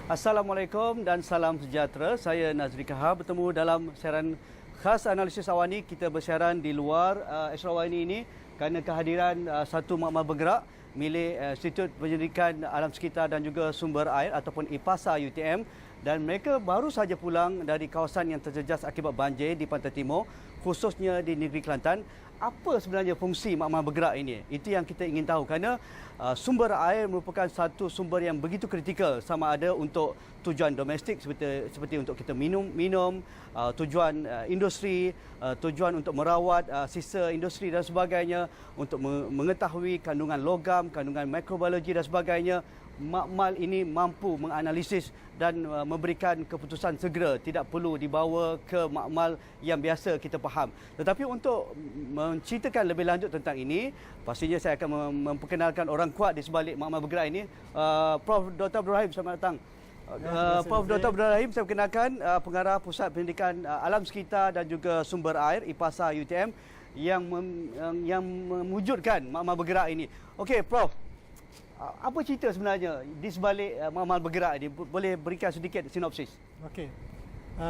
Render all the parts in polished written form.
Assalamualaikum dan salam sejahtera. Saya Nazri Kahar bertemu dalam siaran khas analisis awani. Kita bersiaran di luar Asrawani ini kerana kehadiran satu makmal bergerak milik Institut Penyelidikan Alam Sekitar dan juga Sumber Air ataupun IPASA UTM, dan mereka baru saja pulang dari kawasan yang terjejas akibat banjir di Pantai Timur, khususnya di negeri Kelantan. Apa sebenarnya fungsi makmal bergerak ini? Itu yang kita ingin tahu, kerana sumber air merupakan satu sumber yang begitu kritikal, sama ada untuk tujuan domestik seperti untuk kita minum, tujuan industri, tujuan untuk merawat sisa industri dan sebagainya, untuk mengetahui kandungan logam, kandungan mikrobiologi dan sebagainya. Makmal ini mampu menganalisis dan memberikan keputusan segera, tidak perlu dibawa ke makmal yang biasa kita faham. Tetapi untuk menceritakan lebih lanjut tentang ini, pastinya saya akan memperkenalkan orang kuat di sebalik makmal bergerak ini. Prof. Dr. Abdul Rahim, selamat datang. Prof. Dr. Abdul Rahim, saya perkenalkan Pengarah Pusat Pendidikan Alam Sekitar dan juga Sumber Air IPASA UTM yang mewujudkan makmal bergerak ini. Okey, Prof, apa cerita sebenarnya di sebalik makmal bergerak ini? Boleh berikan sedikit sinopsis? Okey.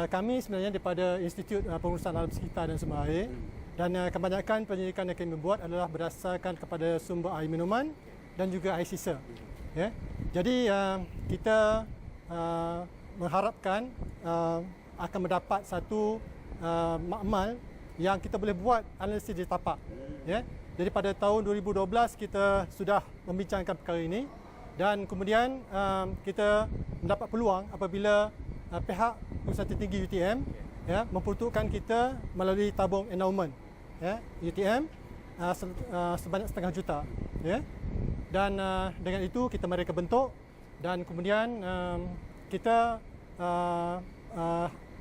Kami sebenarnya daripada Institut Pengurusan Alam Sekitar dan Sumber Air, dan kebanyakan penyelidikan yang kami buat adalah berdasarkan kepada sumber air minuman dan juga air sisa. Ya. Jadi kita mengharapkan akan mendapat satu makmal yang kita boleh buat analisis di tapak. Ya. Jadi pada tahun 2012 kita sudah membincangkan perkara ini, dan kemudian kita mendapat peluang apabila pihak Pusat Tinggi UTM memperuntukkan kita melalui tabung endowment UTM sebanyak RM0.5 juta. Dan dengan itu kita mereka bentuk, dan kemudian kita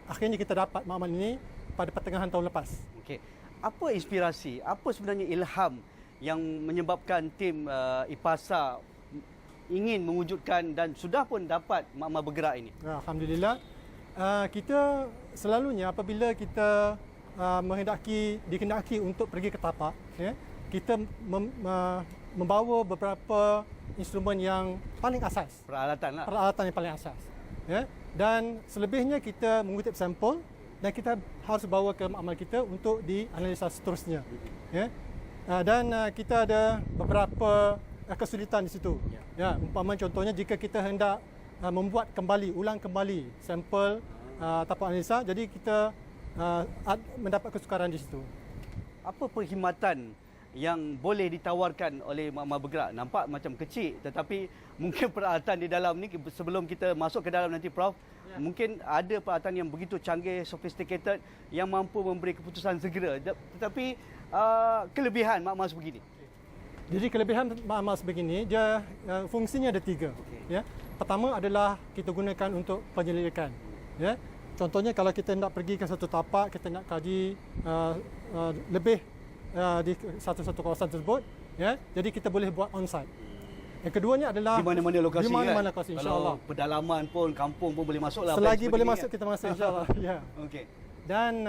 akhirnya kita dapat makmal ini pada pertengahan tahun lepas. Okey. Apa inspirasi, apa sebenarnya ilham yang menyebabkan tim IPASA ingin mewujudkan dan sudah pun dapat makmal bergerak ini? Alhamdulillah. Kita selalunya apabila kita dikehendaki untuk pergi ke tapak, kita membawa beberapa instrumen yang paling asas. Peralatan yang paling asas. Dan selebihnya kita mengutip sampel, dan kita harus bawa ke makmal kita untuk dianalisa seterusnya. Dan kita ada beberapa kesulitan di situ. Umpama contohnya, jika kita hendak ulang kembali sampel tapak analisa, jadi kita mendapat kesukaran di situ. Apa perkhidmatan yang boleh ditawarkan oleh makmal bergerak? Nampak macam kecil, tetapi mungkin peralatan di dalam ni, sebelum kita masuk ke dalam nanti, Prof, mungkin ada peralatan yang begitu canggih, sophisticated, yang mampu memberi keputusan segera. Tetapi kelebihan makmal sebegini? Jadi kelebihan makmal sebegini, dia fungsinya ada 3. Pertama adalah kita gunakan untuk penyelidikan. Contohnya kalau kita nak pergi ke satu tapak, kita nak kaji lebih di satu kawasan tersebut, jadi kita boleh buat on-site. Yang keduanya adalah di mana-mana lokasi, insya-Allah. Kalau pedalaman pun, kampung pun boleh masuklah. Selagi boleh masuk, kita masuk, insya-Allah. Okey. Dan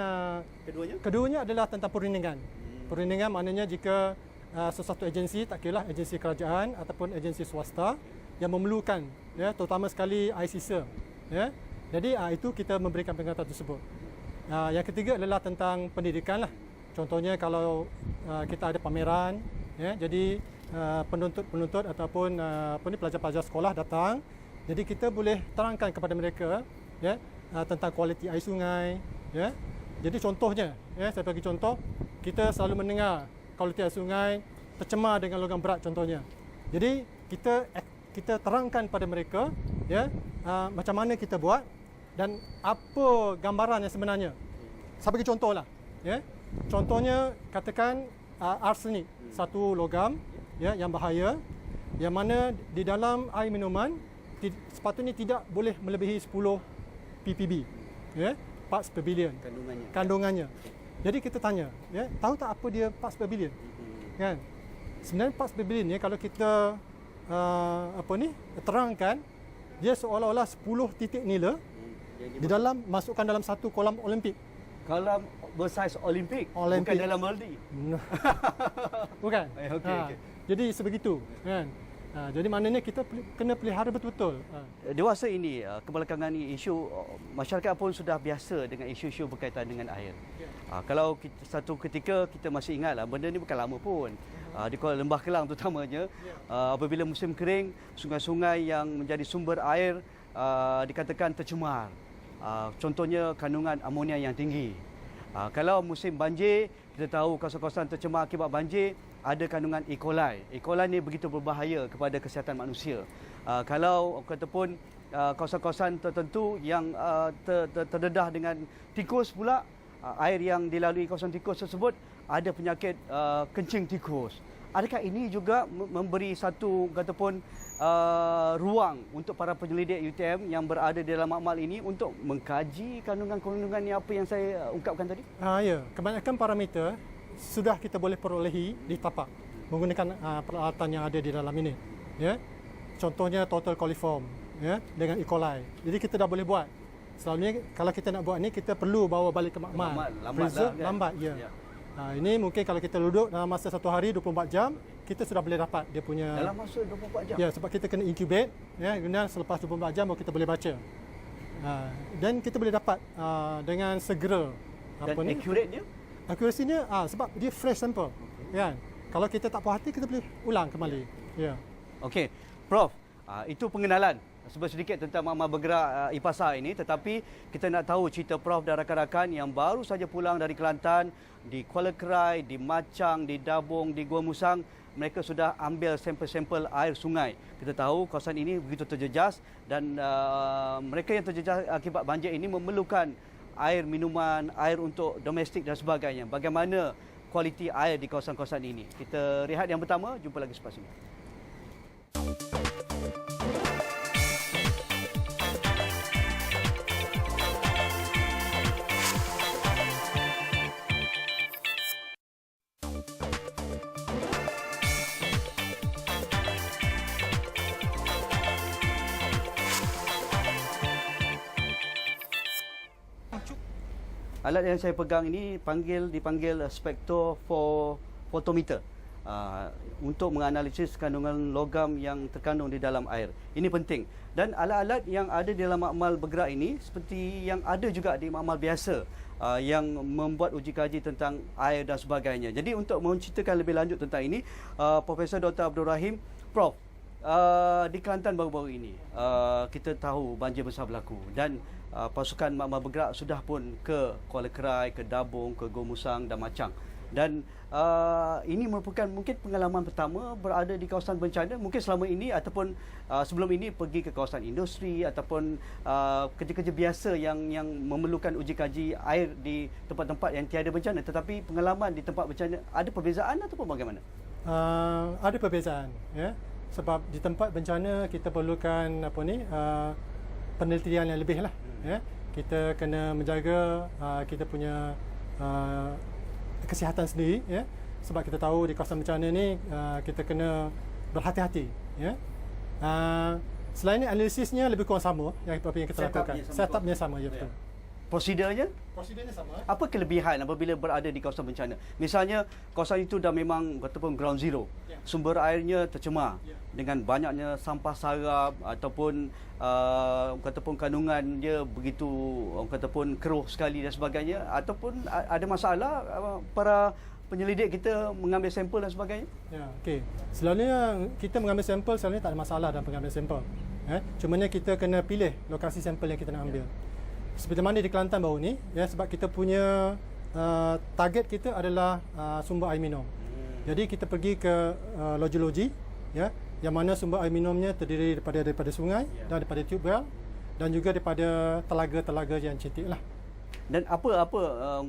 keduanya adalah tentang perundingan. Perundingan maknanya jika sesuatu agensi, tak kiralah agensi kerajaan ataupun agensi swasta yang memerlukan, terutama sekali air sisa. Jadi itu kita memberikan peringatan tersebut. Yang ketiga adalah tentang pendidikan lah. Contohnya kalau kita ada pameran, jadi penuntut ataupun pelajar-pelajar sekolah datang, jadi kita boleh terangkan kepada mereka tentang kualiti air sungai. Jadi contohnya, saya bagi contoh, kita selalu mendengar kualiti air sungai tercemar dengan logam berat contohnya. Jadi kita terangkan pada mereka macam mana kita buat dan apa gambaran yang sebenarnya. Saya bagi contohlah. Contohnya katakan arsenik, satu logam yang bahaya, yang mana di dalam air minuman sepatutnya tidak boleh melebihi 10 ppb, parts per billion kandungannya. Jadi kita tanya, tahu tak apa dia parts per billion? Kan? Sebenarnya parts per billion ni kalau kita terangkan, dia seolah-olah 10 titik nila di dalam, masukkan dalam satu kolam Olimpik. Kolam bersaiz Olimpik. Bukan dalam Maldi. Bukan. Okay. Jadi sebegitu, kan. Jadi maknanya kita kena pelihara betul-betul. Dewasa ini, kebelakangan ini isu masyarakat pun sudah biasa dengan isu-isu berkaitan dengan air. Kalau satu ketika kita masih ingatlah, benda ni bukan lama pun. Di Kuala Lembah Kelang terutamanya, apabila musim kering, sungai-sungai yang menjadi sumber air dikatakan tercemar. Contohnya kandungan amonia yang tinggi. Kalau musim banjir, kita tahu kawasan-kawasan tercemar akibat banjir ada kandungan E. coli. E. coli ni begitu berbahaya kepada kesihatan manusia. Kalau kata pun kawasan-kawasan tertentu yang terdedah dengan tikus pula, air yang dilalui kawasan tikus tersebut ada penyakit kencing tikus. Adakah ini juga memberi satu kata pun ruang untuk para penyelidik UTM yang berada di dalam makmal ini untuk mengkaji kandungan-kandungan ni apa yang saya ungkapkan tadi? Ya, kebanyakan parameter sudah kita boleh perolehi di tapak menggunakan peralatan yang ada di dalam ini. Ya, contohnya total coliform, ya, dengan E. coli. Jadi kita dah boleh buat. Selalunya kalau kita nak buat ni kita perlu bawa balik ke makmal. Lambat, ya. Ini mungkin kalau kita duduk dalam masa 1 hari 24 jam, kita sudah boleh dapat dia punya. Dalam masa 24 jam? Ya, sebab kita kena incubate, ya, kemudian selepas 24 jam baru kita boleh baca. Dan kita boleh dapat dengan segera. Dan accurate dia? Akurasinya sebab dia fresh sample. Kan? Kalau kita tak puas hati, kita boleh ulang kembali. Ya. Okey, Prof, itu pengenalan sedikit tentang makmal bergerak IPASA ini, tetapi kita nak tahu cerita Prof dan rakan-rakan yang baru saja pulang dari Kelantan, di Kuala Krai, di Machang, di Dabong, di Gua Musang. Mereka sudah ambil sampel-sampel air sungai. Kita tahu kawasan ini begitu terjejas dan mereka yang terjejas akibat banjir ini memerlukan air minuman, air untuk domestik dan sebagainya. Bagaimana kualiti air di kawasan-kawasan ini? Kita rehat yang pertama, jumpa lagi selepas ini. Alat yang saya pegang ini dipanggil spektrofotometer untuk menganalisis kandungan logam yang terkandung di dalam air. Ini penting. Dan alat-alat yang ada di dalam makmal bergerak ini seperti yang ada juga di makmal biasa yang membuat uji kaji tentang air dan sebagainya. Jadi untuk menceritakan lebih lanjut tentang ini, Profesor Dr. Abdul Rahim, Prof, di Kelantan baru-baru ini kita tahu banjir besar berlaku dan pasukan makmal bergerak sudah pun ke Kuala Krai, ke Dabong, ke Gua Musang dan Machang. Dan ini merupakan mungkin pengalaman pertama berada di kawasan bencana, mungkin selama ini ataupun sebelum ini pergi ke kawasan industri ataupun kerja-kerja biasa yang memerlukan uji kaji air di tempat-tempat yang tiada bencana. Tetapi pengalaman di tempat bencana, ada perbezaan ataupun bagaimana? Ada perbezaan, ya. Sebab di tempat bencana kita perlukan penelitian yang lebih lah. Ya. Kita kena menjaga kita punya kesihatan sendiri, ya. Sebab kita tahu di kawasan bencana ni kita kena berhati-hati, ya. Selain ini analisisnya lebih kurang sama yang kita lakukan. Setupnya sama, ya, betul. Prosedurnya sama. Apa kelebihan apabila berada di kawasan bencana? Misalnya kawasan itu dah memang katakan ground zero. Sumber airnya tercemar dengan banyaknya sampah sarap ataupun katakan kandungannya begitu katakan keruh sekali dan sebagainya, ataupun ada masalah para penyelidik kita mengambil sampel dan sebagainya? Ya, okey. Selalunya kita mengambil sampel selalunya tak ada masalah dalam pengambilan sampel. Cumanya kita kena pilih lokasi sampel yang kita nak ambil. Seperti mana di Kelantan baru ni, ya, sebab kita punya target kita adalah sumber air minum. Jadi kita pergi ke loji-loji, ya, yang mana sumber air minumnya terdiri daripada sungai dan daripada tube well dan juga daripada telaga-telaga yang cantik lah. Dan apa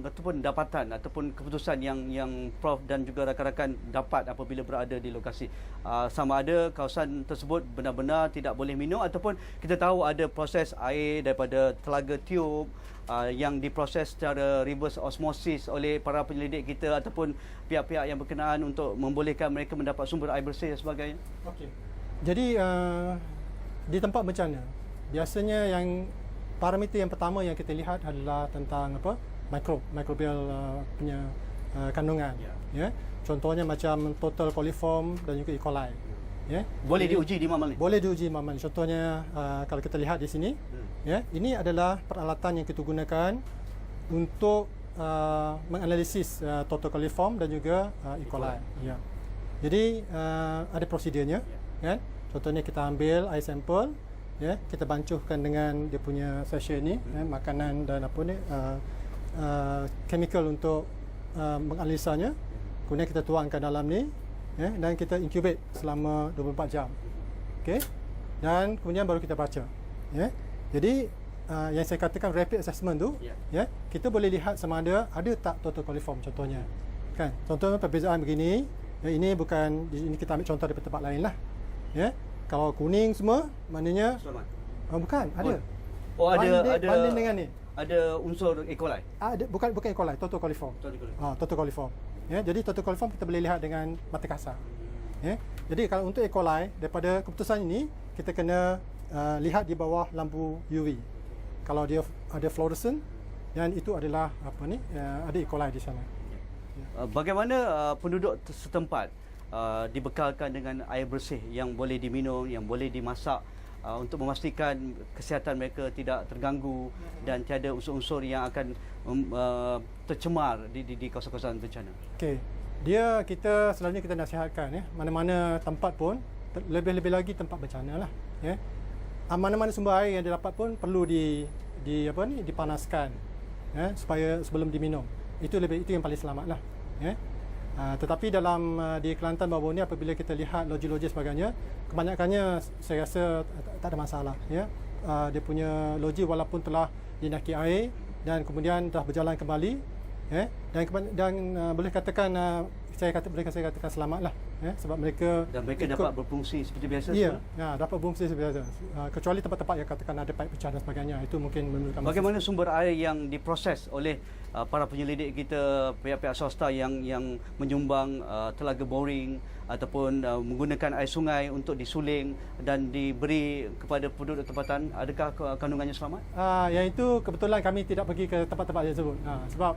ataupun dapatan ataupun keputusan yang Prof dan juga rakan-rakan dapat apabila berada di lokasi, sama ada kawasan tersebut benar-benar tidak boleh minum ataupun kita tahu ada proses air daripada telaga tube yang diproses secara reverse osmosis oleh para penyelidik kita ataupun pihak-pihak yang berkenaan untuk membolehkan mereka mendapat sumber air bersih dan sebagainya. Okey. Jadi di tempat bencana biasanya yang parameter yang pertama yang kita lihat adalah tentang microbial punya kandungan, ya. Contohnya macam total coliform dan juga E. coli. Ya. Boleh diuji di Mamal ni? Boleh diuji Mamal. Contohnya kalau kita lihat di sini, ya, ini adalah peralatan yang kita gunakan untuk menganalisis total coliform dan juga E. coli. Ya. Jadi ada prosedurnya, kan? Contohnya kita ambil air sampel, ya, kita bancuhkan dengan dia punya sachet ni, makanan dan apa ni, chemical untuk menganalisanya. Kemudian kita tuangkan dalam ni, ya, dan kita incubate selama 24 jam. Okey. Dan kemudian baru kita baca. Ya. Jadi yang saya katakan rapid assessment tu, ya, kita boleh lihat sama ada tak total coliform contohnya. Kan? Contohnya perbezaan begini, ya, ini bukan, ini kita ambil contoh daripada tempat lain lah. Ya. Kalau kuning semua maknanya Selamat. Bukan, ada. Oh, ada banding dengan ni. Ada unsur E. coli. Ada, bukan E. coli, total coliform. Total coliform. Ya, jadi total coliform kita boleh lihat dengan mata kasar. Ya. Jadi kalau untuk E. coli, daripada keputusan ini kita kena lihat di bawah lampu UV. Kalau dia ada fluorescent, dan itu adalah apa ni, ada E. coli di sana. Bagaimana penduduk setempat dibekalkan dengan air bersih yang boleh diminum, yang boleh dimasak untuk memastikan kesihatan mereka tidak terganggu dan tiada unsur-unsur yang akan tercemar di kawasan-kawasan bencana? Okey. Kita selalunya kita nasihatkan, ya, mana-mana tempat pun, lebih-lebih lagi tempat bencana lah, ya. Mana-mana sumber air yang didapat pun perlu dipanaskan, ya, supaya sebelum diminum. Itu yang paling selamat lah, ya. Tetapi di Kelantan baru ni apabila kita lihat loji-loji sebagainya, kebanyakannya saya rasa tak ada masalah, ya. Dia punya loji walaupun telah dinaki air dan kemudian dah berjalan kembali, ya, dan boleh saya katakan selamat lah, ya, sebab mereka dapat berfungsi seperti biasa. Ya, dapat berfungsi seperti biasa. Kecuali tempat-tempat yang katakan ada paip pecah dan sebagainya, itu mungkin memerlukan bagaimana sumber air yang diproses oleh para penyelidik kita, pihak-pihak swasta yang menyumbang telaga boring ataupun menggunakan air sungai untuk disuling dan diberi kepada penduduk tempatan, adakah kandungannya selamat? Yang itu kebetulan kami tidak pergi ke tempat-tempat tersebut. Sebab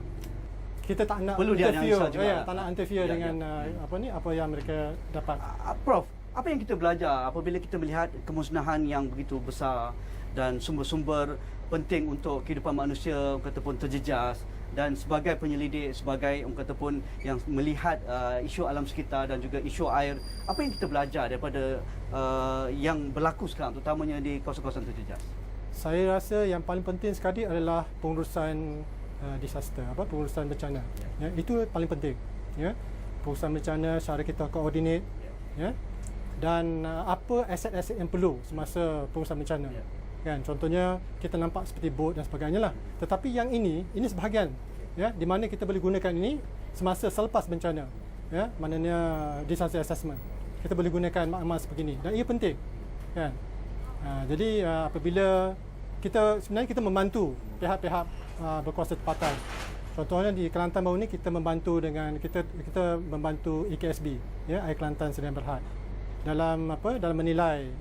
kita tak nak interfere dengan apa yang mereka dapat. Prof, apa yang kita belajar apabila kita melihat kemusnahan yang begitu besar dan sumber-sumber penting untuk kehidupan manusia ataupun terjejas, dan sebagai penyelidik, sebagai ataupun yang melihat isu alam sekitar dan juga isu air, apa yang kita belajar daripada yang berlaku sekarang terutamanya di kawasan-kawasan terjejas? Saya rasa yang paling penting sekali adalah pengurusan disaster, pengurusan bencana. Ya, itu paling penting, ya. Pengurusan bencana, cara kita koordinate, ya. Dan apa aset-aset yang perlu semasa pengurusan bencana. Kan, contohnya kita nampak seperti bot dan sebagainya lah. Tetapi yang ini sebahagian, ya, di mana kita boleh gunakan ini semasa selepas bencana, ya, maknanya disaster assessment. Kita boleh gunakan maklumat sebegini dan ia penting, kan. Jadi apabila sebenarnya kita membantu pihak-pihak berkuasa tempatan. Contohnya di Kelantan baru ni kita membantu membantu EKSB, ya, Air Kelantan Sdn Bhd, dalam menilai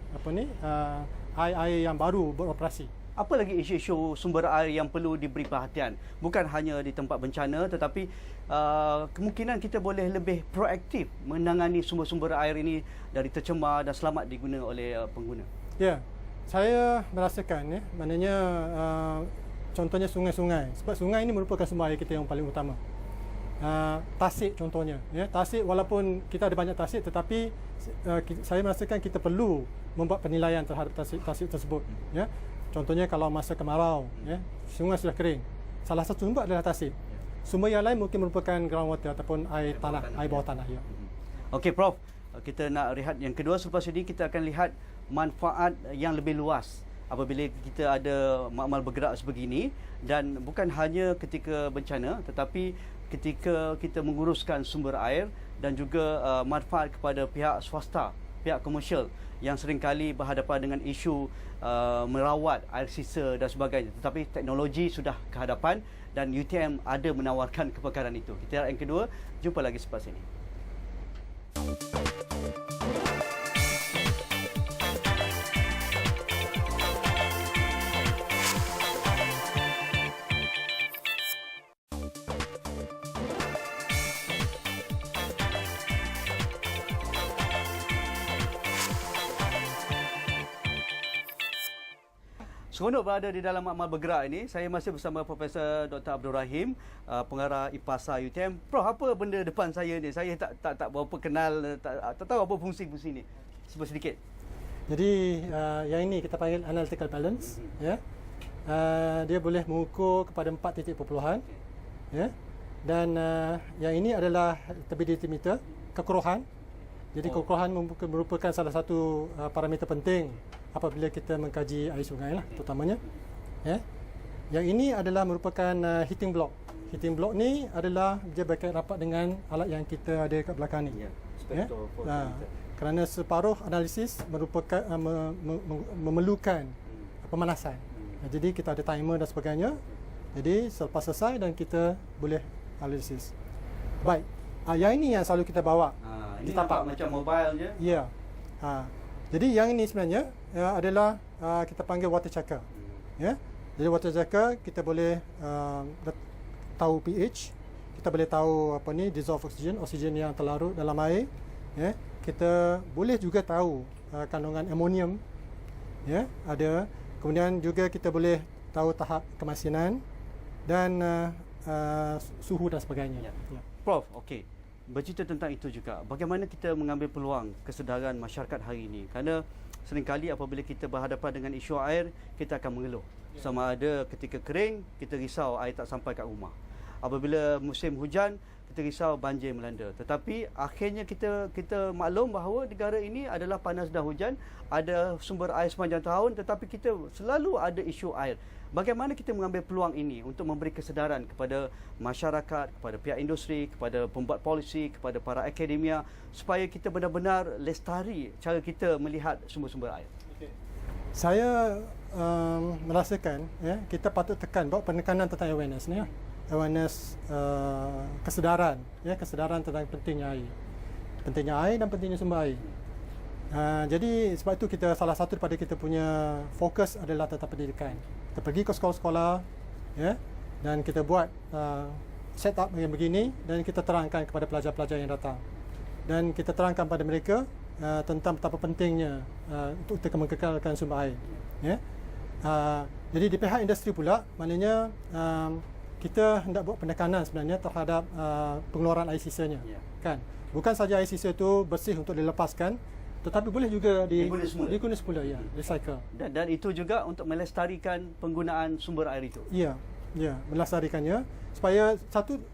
air yang baru beroperasi. Apa lagi isu-isu sumber air yang perlu diberi perhatian? Bukan hanya di tempat bencana, tetapi kemungkinan kita boleh lebih proaktif menangani sumber-sumber air ini dari tercemar dan selamat diguna oleh pengguna. Ya, saya merasakan, ya, maknanya contohnya sungai-sungai. Sebab sungai ini merupakan sumber air kita yang paling utama. Tasik contohnya, ya. Tasik walaupun kita ada banyak tasik, tetapi saya merasakan kita perlu membuat penilaian terhadap tasik tersebut, ya. Contohnya kalau masa kemarau, ya, sungai sudah kering. Salah satu sumber adalah tasik. Sumber yang lain mungkin merupakan groundwater ataupun air bawah tanah, ya. Okey, Prof. Kita nak rehat yang kedua. Selepas ini kita akan lihat manfaat yang lebih luas apabila kita ada makmal bergerak sebegini, dan bukan hanya ketika bencana tetapi ketika kita menguruskan sumber air dan juga manfaat kepada pihak swasta, pihak komersial yang seringkali berhadapan dengan isu merawat air sisa dan sebagainya, tetapi teknologi sudah ke hadapan dan UTM ada menawarkan kepakaran itu. Kita lihat yang kedua, jumpa lagi selepas ini. Seronok berada di dalam Amal Bergerak ini. Saya masih bersama Profesor Dr. Abdul Rahim, pengarah IPASA UTM. Prof, apa benda depan saya ni? Saya tak berapa kenal, tak tahu apa fungsi-fungsi ni. Cuba sedikit. Jadi yang ini kita panggil analytical balance, ya. Dia boleh mengukur kepada 4 titik perpuluhan, ya. Dan yang ini adalah turbidity meter, kekeruhan. Jadi kekeruhan merupakan salah satu parameter penting apabila kita mengkaji air sungai lah, terutamanya. Ya. Yang ini adalah merupakan heating block. Heating block ni adalah dia berkait rapat dengan alat yang kita ada kat belakang ni. Ya. Kerana separuh analisis merupakan memerlukan pemanasan. Jadi kita ada timer dan sebagainya. Jadi selepas selesai dan kita boleh analisis. Baik. Yang ini yang selalu kita bawa. Ini nampak macam mobile je. Ya. Jadi yang ini sebenarnya adalah kita panggil water checker. Ya. Jadi water checker kita boleh tahu pH, kita boleh tahu apa ni dissolved oksigen yang terlarut dalam air. Ya. Kita boleh juga tahu kandungan amonium. Ya, ada. Kemudian juga kita boleh tahu tahap kemasinan dan suhu dan sebagainya. Ya. Prof, okey. Bercerita tentang itu juga. Bagaimana kita mengambil peluang kesedaran masyarakat hari ini? Kerana seringkali apabila kita berhadapan dengan isu air, kita akan mengeluh. Sama ada ketika kering, kita risau air tak sampai kat rumah. Apabila musim hujan, kita risau banjir melanda. Tetapi akhirnya kita maklum bahawa negara ini adalah panas dan hujan, ada sumber air sepanjang tahun, tetapi kita selalu ada isu air. Bagaimana kita mengambil peluang ini untuk memberi kesedaran kepada masyarakat, kepada pihak industri, kepada pembuat polisi, kepada para akademia, supaya kita benar-benar lestari cara kita melihat sumber-sumber air? Saya merasakan kita patut tekan bawa penekanan tentang awareness ni, awareness kesedaran, kesedaran tentang pentingnya air dan pentingnya sumber air. Jadi sebab itu kita salah satu daripada kita punya fokus adalah tentang pendidikan. Kita pergi ke sekolah-sekolah, dan kita buat set up yang begini dan kita terangkan kepada pelajar-pelajar yang datang. Dan kita terangkan pada mereka tentang betapa pentingnya untuk kita mengekalkan sumber air. Jadi di pihak industri pula, maknanya kita hendak buat penekanan sebenarnya terhadap pengeluaran air sisanya. Kan? Bukan saja air sisa itu bersih untuk dilepaskan, tetapi boleh juga diguna semula, ya, recycle. Dan itu juga untuk melestarikan penggunaan sumber air itu. Ya, melestarikannya supaya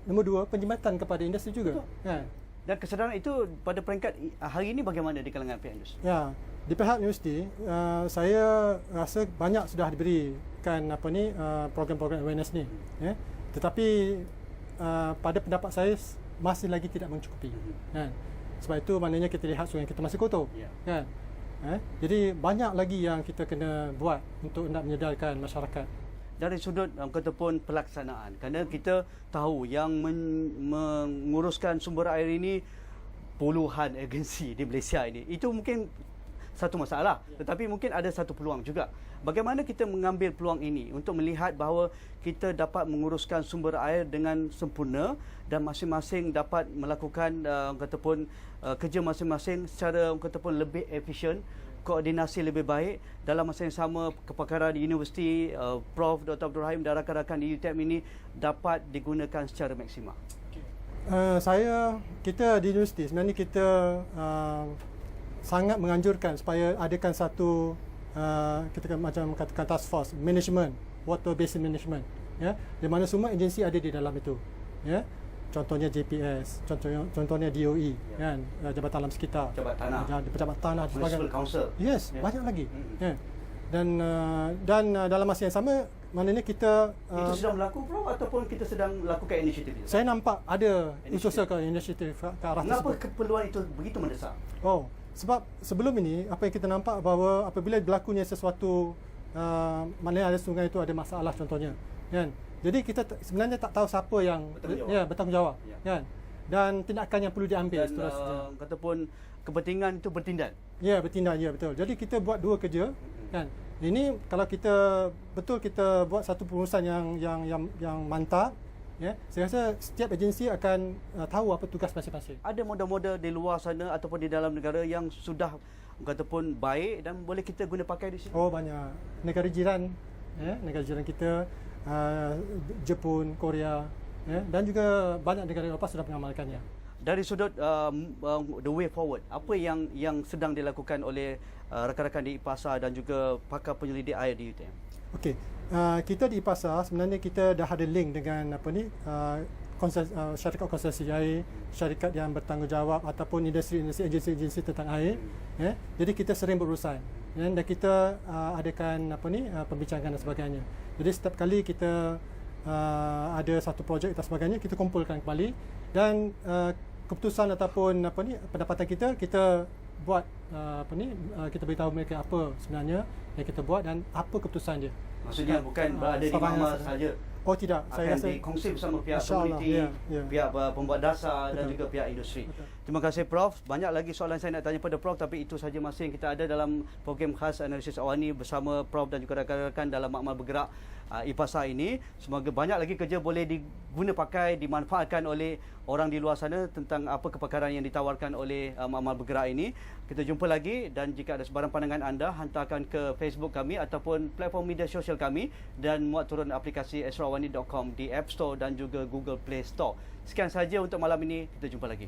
nombor dua penjimatan kepada industri juga. Kan? Dan kesedaran itu pada peringkat hari ini bagaimana di kalangan pihak industri? Ya, di pihak universiti saya rasa banyak sudah diberikan program-program awareness ni. Tetapi pada pendapat saya masih lagi tidak mencukupi. Kan? Sebab itu maknanya kita lihat sungai kita masih kotor. Kan? Jadi banyak lagi yang kita kena buat untuk nak menyedarkan masyarakat. Dari sudut kata pun pelaksanaan, kerana kita tahu yang menguruskan sumber air ini puluhan agensi di Malaysia ini. Itu mungkin satu masalah, tetapi mungkin ada satu peluang juga. Bagaimana kita mengambil peluang ini untuk melihat bahawa kita dapat menguruskan sumber air dengan sempurna dan masing-masing dapat melakukan kerja masing-masing secara lebih efisien, koordinasi lebih baik. Dalam masa yang sama, kepakaran di universiti, Prof. Dr. Abdul Rahim dan rakan-rakan di UTM ini dapat digunakan secara maksimal. Kita di universiti sebenarnya kita sangat menganjurkan supaya adakan satu kita macam katakan task force management, water basin management, di mana semua agensi ada di dalam itu. Contohnya JPS, contohnya DOE, kan, Jabatan Alam Sekitar, Pejabat Tanah, Municipal Council. Yes, banyak lagi. Dan dalam masa yang sama, maknanya kita itu sedang berlaku, Prof, ataupun kita sedang lakukan inisiatif itu? Saya nampak ada usaha ke inisiatif ke arah Kenapa tersebut. keperluan itu begitu mendesak? Sebab sebelum ini apa yang kita nampak bahawa apabila berlakunya sesuatu maknanya ada sungai itu ada masalah contohnya, kan. Jadi kita sebenarnya tak tahu siapa yang bertanggungjawab, kan. Dan tindakan yang perlu diambil seterusnya. Kataupun kepentingan itu bertindak. Ya, bertindak, ya, betul. Jadi kita buat dua kerja, kan. Ini kalau kita buat satu pengurusan yang mantap, saya rasa setiap agensi akan tahu apa tugas masing-masing. Ada model-model di luar sana ataupun di dalam negara yang sudah kataupun baik dan boleh kita guna pakai di sini? Banyak. Negara jiran negara jiran kita, Jepun, Korea, dan juga banyak negara Eropah sudah mengamalkannya. Dari sudut the way forward, apa yang sedang dilakukan oleh rakan-rakan di IPASA dan juga pakar penyelidik air di UTM? Okey, kita di IPASA sebenarnya kita dah ada link dengan syarikat konservasi air, syarikat yang bertanggungjawab ataupun industri-industri, agensi-agensi tentang air. Jadi kita sering berurusan dan kita adakan pembincangan dan sebagainya. Jadi setiap kali kita ada satu projek dan sebagainya, kita kumpulkan kembali dan keputusan ataupun pendapatan kita buat kita beritahu mereka apa sebenarnya yang kita buat dan apa keputusan dia. Maksudnya bukan berada di mama sahaja. Oh tidak, saya rasa dikongsi bersama pihak komuniti, pihak pembuat dasar dan juga pihak industri. Betul. Terima kasih Prof. Banyak lagi soalan saya nak tanya pada Prof, tapi itu saja masa yang kita ada dalam program khas analisis awani bersama Prof dan juga rakan-rakan dalam Makmal Bergerak IPASA ini. Semoga banyak lagi kerja boleh diguna pakai, dimanfaatkan oleh orang di luar sana tentang apa kepakaran yang ditawarkan oleh Makmal Bergerak ini. Kita jumpa lagi, dan jika ada sebarang pandangan anda, hantarkan ke Facebook kami ataupun platform media sosial kami dan muat turun aplikasi esrawani.com di App Store dan juga Google Play Store. Sekian sahaja untuk malam ini, kita jumpa lagi.